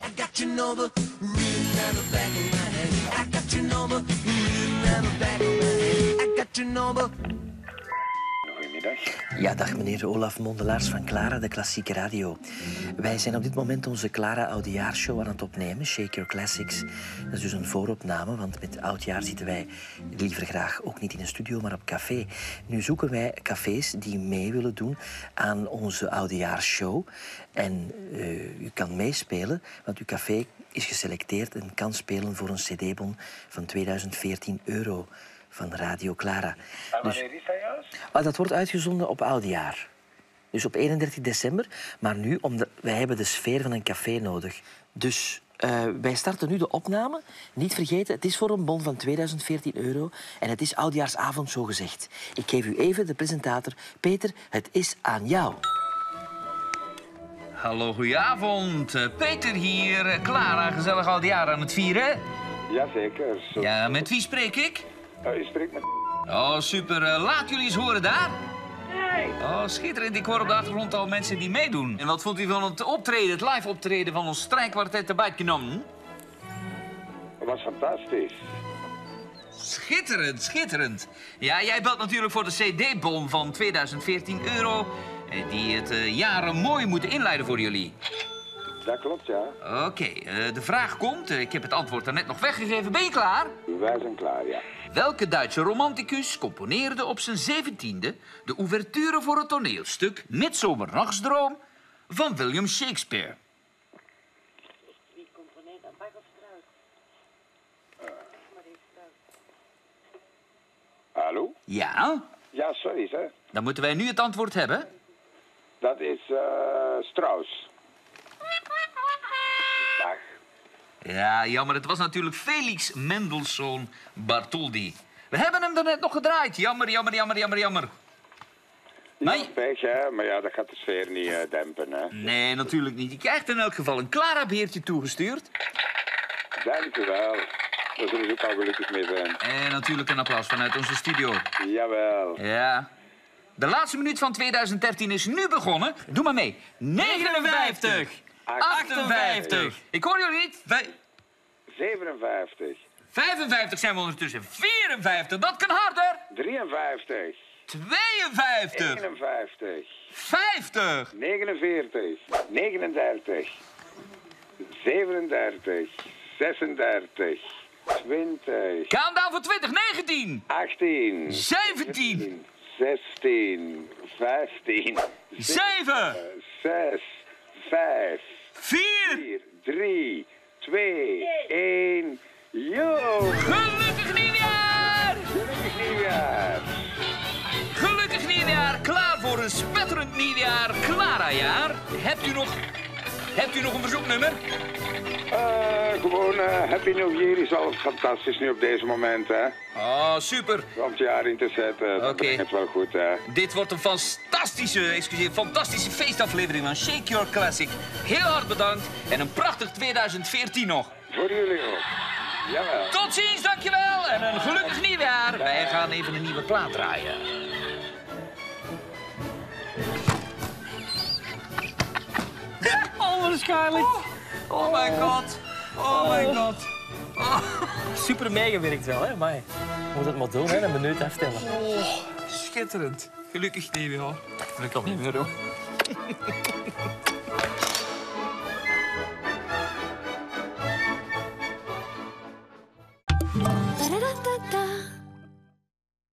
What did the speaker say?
I got your number written on the back of my head. I got your number written on the back of my head. I got your number. Ja, dag meneer Olaf Mondelaars van Clara, de klassieke radio. Wij zijn op dit moment onze Clara Oudejaarshow aan het opnemen, Shake Your Classics. Dat is dus een vooropname, want met Oudjaar zitten wij liever graag ook niet in een studio, maar op café. Nu zoeken wij cafés die mee willen doen aan onze Oudejaarshow. En u kan meespelen, want uw café is geselecteerd en kan spelen voor een cd-bon van €2014 van Radio Clara. En wanneer is dat juist? Dat wordt uitgezonden op Oudjaar. Dus op 31 december. Maar nu, wij hebben de sfeer van een café nodig. Dus wij starten nu de opname. Niet vergeten, het is voor een bon van €2014. En het is Oudjaarsavond, zo gezegd. Ik geef u even de presentator. Peter, het is aan jou. Hallo, goedenavond. Peter hier. Clara, gezellig oudjaar aan het vieren. Jazeker. Ja, met wie spreek ik? Je spreekt met... Oh, super. Laat jullie eens horen daar. Nee. Oh, schitterend. Ik hoor op de achtergrond al mensen die meedoen. En wat vond u van het optreden, het live optreden van ons strijkkwartet de Buitenom? Dat was fantastisch. Schitterend, schitterend. Ja, jij belt natuurlijk voor de CD-bon van €2014. Die het jaren mooi moeten inleiden voor jullie. Dat klopt, ja. Oké, de vraag komt. Ik heb het antwoord daarnet nog weggegeven. Ben je klaar? Wij zijn klaar, ja. Welke Duitse romanticus componeerde op zijn 17e de ouverture voor het toneelstuk Midsomernachtsdroom van William Shakespeare? Wie componeert dat? Bach of Strauss? Hallo? Ja? Ja, sorry, hè. Dan moeten wij nu het antwoord hebben. Dat is Strauss. Dag. Ja, jammer. Het was natuurlijk Felix Mendelssohn Bartholdy. We hebben hem daarnet nog gedraaid. Jammer, jammer, jammer, jammer, jammer. Maar... Ja, pech, hè. Maar ja, dat gaat de sfeer niet dempen, hè. Nee, natuurlijk niet. Je krijgt in elk geval een Clara-beertje toegestuurd. Dank u wel. Daar zullen ze ook al gelukkig mee zijn. En natuurlijk een applaus vanuit onze studio. Jawel. Ja. De laatste minuut van 2013 is nu begonnen. Doe maar mee. 59. 58. Ik hoor jullie niet. 57. 55 zijn we ondertussen. 54. Dat kan harder. 53. 52. 51. 50. 49. 39. 37. 36. 20. Countdown voor 20. 19. 18. 17. 16. 15. 7. 6. 5. 4. 4. 3. 2. 1. Yo! Gelukkig nieuwjaar. Gelukkig nieuwjaar! Gelukkig nieuwjaar. Klaar voor een spetterend nieuwjaar. Clara-jaar. Hebt u nog een verzoeknummer? Gewoon Happy New Year is al fantastisch nu op deze moment, hè. Oh, super. Om het jaar in te zetten, dat Oké. brengt het wel goed, hè. Dit wordt een fantastische feestaflevering van Shake Your Classic. Heel hard bedankt en een prachtig 2014 nog. Voor jullie ook. Jawel. Tot ziens, dankjewel en een gelukkig nieuwjaar. Wij gaan even een nieuwe plaat draaien. Onwaarschijnlijk. Oh my god. Oh my god. Super meegewerkt wel, hè? Maar je moet het maar doen, hè? Een minuut afstellen. Oh, schitterend. Gelukkig nieuwjaar. Gelukkig niet meer, hoor. Da-da-da-da-da.